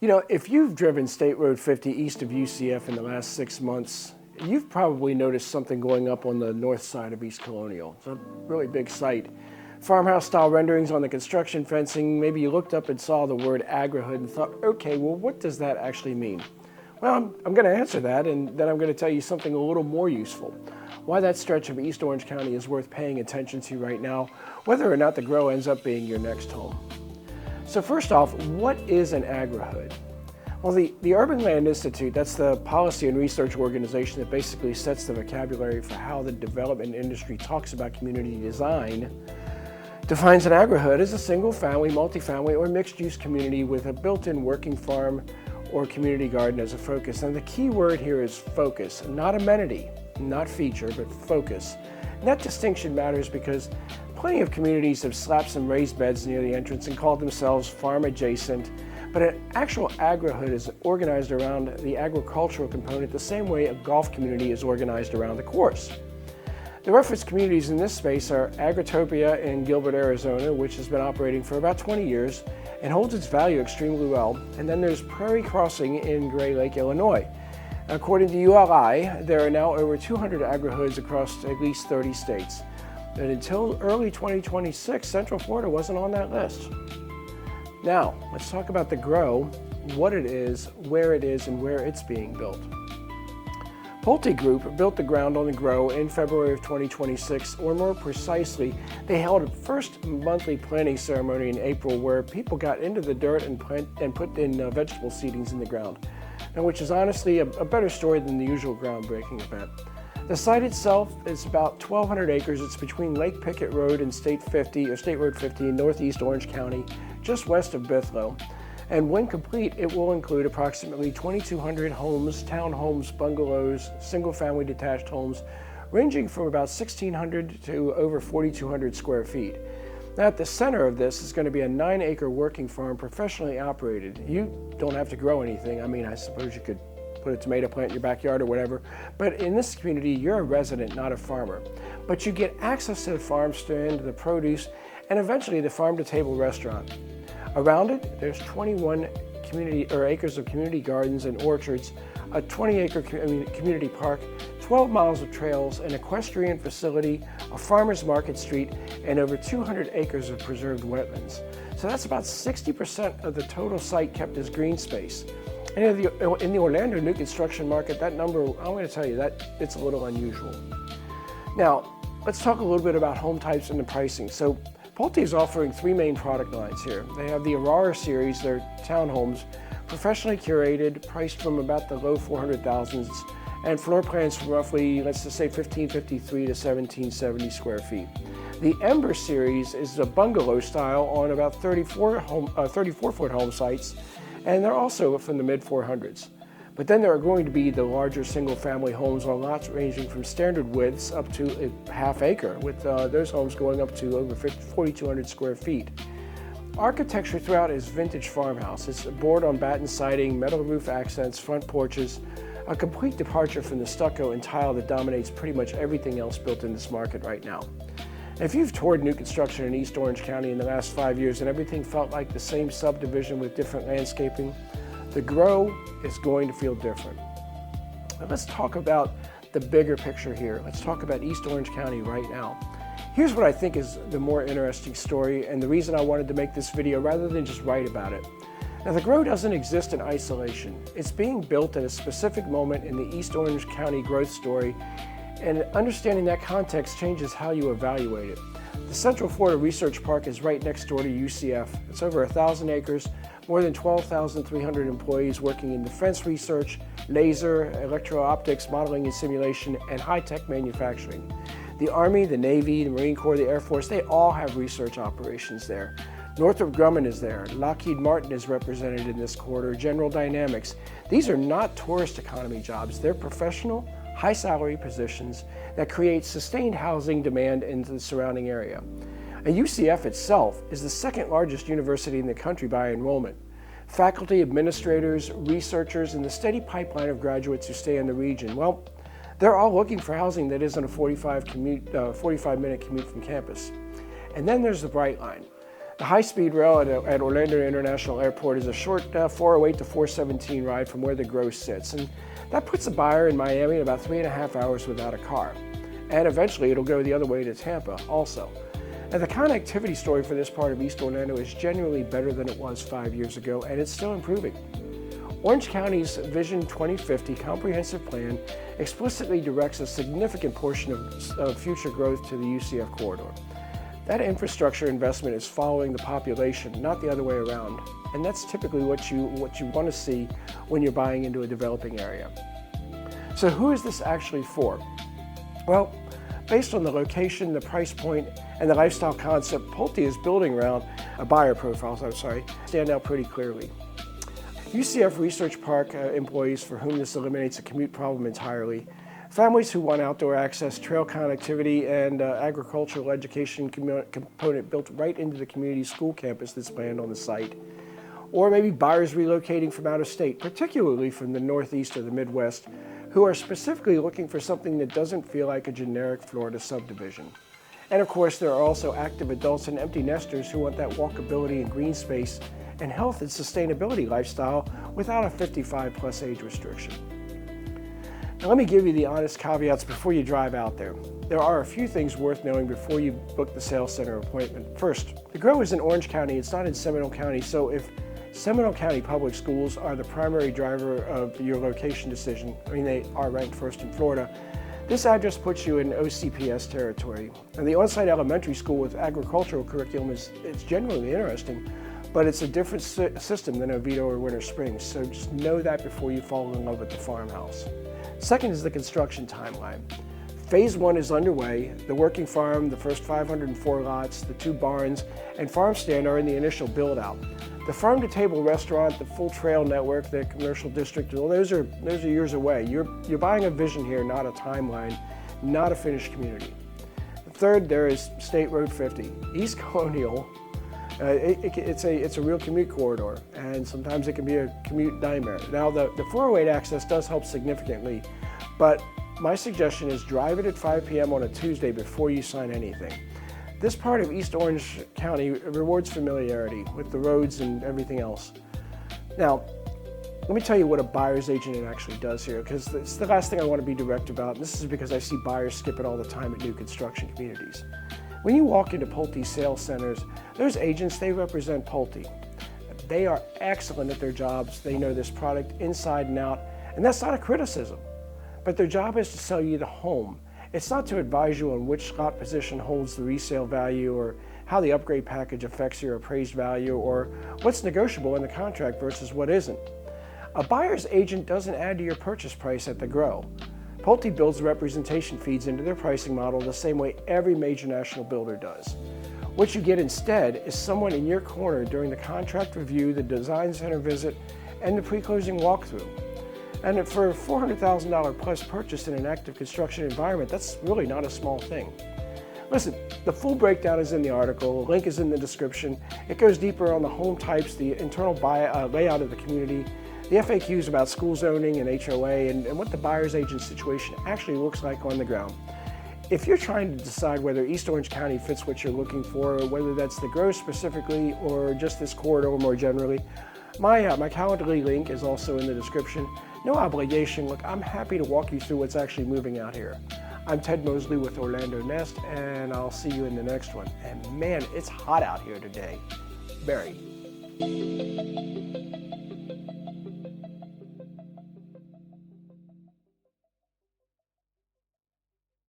You know, if you've driven State Road 50 east of UCF in the last 6 months, you've probably noticed something going up on the north side of East Colonial. It's a really big site. Farmhouse-style renderings on the construction fencing. Maybe you looked up and saw the word Agrihood and thought, okay, well, what does that actually mean? Well, I'm going to answer that, and then I'm going to tell you something a little more useful. Why that stretch of East Orange County is worth paying attention to right now, whether or not the grow ends up being your next home. So first off, what is an Agrihood? Well, the Urban Land Institute, that's the policy and research organization that basically sets the vocabulary for how the development industry talks about community design, defines an Agrihood as a single-family, multifamily, or mixed-use community with a built-in working farm or community garden as a focus. And the key word here is focus, not amenity, not feature, but focus. And that distinction matters because plenty of communities have slapped some raised beds near the entrance and called themselves farm adjacent, but an actual Agrihood is organized around the agricultural component the same way a golf community is organized around the course. The reference communities in this space are Agritopia in Gilbert, Arizona, which has been operating for about 20 years and holds its value extremely well. And then there's Prairie Crossing in Gray Lake, Illinois. According to ULI, there are now over 200 Agrihoods across at least 30 states. And until early 2026, Central Florida wasn't on that list. Now, let's talk about the grow, what it is, and where it's being built. Pulte Group built the ground on the grow in February of 2026, or more precisely, they held a first monthly planting ceremony in April where people got into the dirt and put in vegetable seedings in the ground, and which is honestly a better story than the usual groundbreaking event. The site itself is about 1,200 acres. It's between Lake Pickett Road and State Road 50 in northeast Orange County, just west of Bithlo. And when complete, it will include approximately 2,200 homes, townhomes, bungalows, single-family detached homes, ranging from about 1,600 to over 4,200 square feet. Now, at the center of this is going to be a 9-acre working farm, professionally operated. You don't have to grow anything. I mean, I suppose you could put a tomato plant in your backyard or whatever, but in this community, you're a resident, not a farmer. But you get access to the farm stand, the produce, and eventually the farm-to-table restaurant. Around it, there's 21 acres of community gardens and orchards, a 20-acre community park, 12 miles of trails, an equestrian facility, a farmer's market street, and over 200 acres of preserved wetlands. So that's about 60% of the total site kept as green space. And in the Orlando new construction market, that number, I'm going to tell you, that it's a little unusual. Now, let's talk a little bit about home types and the pricing. So Pulte is offering 3 main product lines here. They have the Aurora series, they're townhomes, professionally curated, priced from about the low 400,000s, and floor plans from roughly, let's just say 1,553 to 1,770 square feet. The Ember series is a bungalow style on about 34-foot home sites, and they're also from the mid-400s. But then there are going to be the larger single-family homes on lots ranging from standard widths up to a half acre, with those homes going up to over 4,200 square feet. Architecture throughout is vintage farmhouse. It's board on batten siding, metal roof accents, front porches, a complete departure from the stucco and tile that dominates pretty much everything else built in this market right now. If you've toured new construction in East Orange County in the last 5 years and everything felt like the same subdivision with different landscaping, the grow is going to feel different. Now let's talk about the bigger picture here. Let's talk about East Orange County right now. Here's what I think is the more interesting story and the reason I wanted to make this video rather than just write about it. Now, the grow doesn't exist in isolation. It's being built at a specific moment in the East Orange County growth story, and understanding that context changes how you evaluate it. The Central Florida Research Park is right next door to UCF. It's over 1,000 acres, more than 12,300 employees working in defense research, laser, electro-optics, modeling and simulation, and high-tech manufacturing. The Army, the Navy, the Marine Corps, the Air Force, they all have research operations there. Northrop Grumman is there. Lockheed Martin is represented in this quarter. General Dynamics. These are not tourist economy jobs. They're professional, high-salary positions that create sustained housing demand in the surrounding area. And UCF itself is the second largest university in the country by enrollment. Faculty, administrators, researchers, and the steady pipeline of graduates who stay in the region, well, they're all looking for housing that isn't a 45-minute commute from campus. And then there's the bright line. The high-speed rail at Orlando International Airport is a short 408 to 417 ride from where the Grove sits, and that puts a buyer in Miami in about 3.5 hours without a car. And eventually it'll go the other way to Tampa also. And the connectivity story for this part of East Orlando is genuinely better than it was 5 years ago, and it's still improving. Orange County's Vision 2050 comprehensive plan explicitly directs a significant portion of future growth to the UCF corridor. That infrastructure investment is following the population, not the other way around. And that's typically what you want to see when you're buying into a developing area. So who is this actually for? Well, based on the location, the price point, and the lifestyle concept, Pulte is building around buyer profiles, stand out pretty clearly. UCF Research Park employees for whom this eliminates a commute problem entirely. Families who want outdoor access, trail connectivity, and agricultural education component built right into the community school campus that's planned on the site. Or maybe buyers relocating from out of state, particularly from the Northeast or the Midwest, who are specifically looking for something that doesn't feel like a generic Florida subdivision. And of course, there are also active adults and empty nesters who want that walkability and green space and health and sustainability lifestyle without a 55+ age restriction. Now let me give you the honest caveats before you drive out there. There are a few things worth knowing before you book the sales center appointment. First, the Grove is in Orange County, it's not in Seminole County, so if Seminole County Public Schools are the primary driver of your location decision, they are ranked first in Florida, this address puts you in OCPS territory. And the on-site elementary school with agricultural curriculum it's genuinely interesting, but it's a different system than Oviedo or Winter Springs, so just know that before you fall in love with the farmhouse. Second is the construction timeline. Phase 1 is underway. The working farm, the first 504 lots, the 2 barns, and farm stand are in the initial build-out. The farm-to-table restaurant, the full trail network, the commercial district, well, those are years away. You're buying a vision here, not a timeline, not a finished community. Third, there is State Road 50. East Colonial, it's a real commute corridor, and sometimes it can be a commute nightmare. Now, the 408 access does help significantly, but my suggestion is drive it at 5 p.m. on a Tuesday before you sign anything. This part of East Orange County rewards familiarity with the roads and everything else. Now, let me tell you what a buyer's agent actually does here, because it's the last thing I want to be direct about. This is because I see buyers skip it all the time at new construction communities. When you walk into Pulte sales centers, those agents, they represent Pulte. They are excellent at their jobs. They know this product inside and out, and that's not a criticism. But their job is to sell you the home. It's not to advise you on which lot position holds the resale value or how the upgrade package affects your appraised value or what's negotiable in the contract versus what isn't. A buyer's agent doesn't add to your purchase price at the grow. Pulte builds representation feeds into their pricing model the same way every major national builder does. What you get instead is someone in your corner during the contract review, the design center visit, and the pre-closing walkthrough. And for a $400,000 plus purchase in an active construction environment, that's really not a small thing. Listen, the full breakdown is in the article, a link is in the description. It goes deeper on the home types, the internal layout of the community, the FAQs about school zoning and HOA, and what the buyer's agent situation actually looks like on the ground. If you're trying to decide whether East Orange County fits what you're looking for, or whether that's the Grove specifically or just this corridor more generally, my Calendly link is also in the description. No obligation. Look, I'm happy to walk you through what's actually moving out here. I'm Ted Moseley with Orlando Nest, and I'll see you in the next one. And man, it's hot out here today. Very.